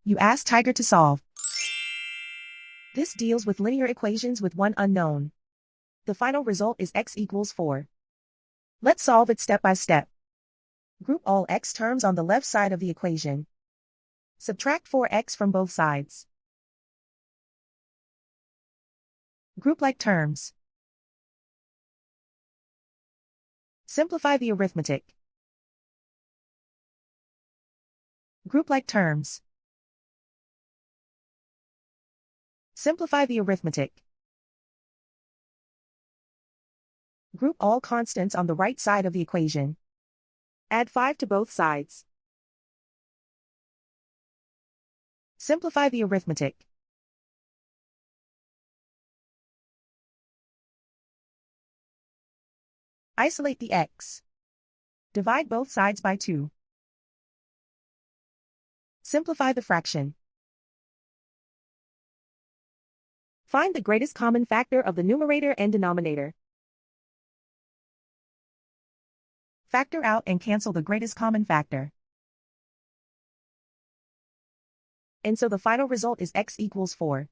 You ask Tiger to solve. This deals with linear equations with one unknown. The final result is x equals 4. Let's solve it step by step. Group all x terms on the left side of the equation. Subtract 4x from both sides. Group like terms. Simplify the arithmetic. Group like terms. Simplify the arithmetic. Group all constants on the right side of the equation. Add 5 to both sides. Simplify the arithmetic. Isolate the x. Divide both sides by 2. Simplify the fraction. Find the greatest common factor of the numerator and denominator. Factor out and cancel the greatest common factor. And so the final result is x equals 4.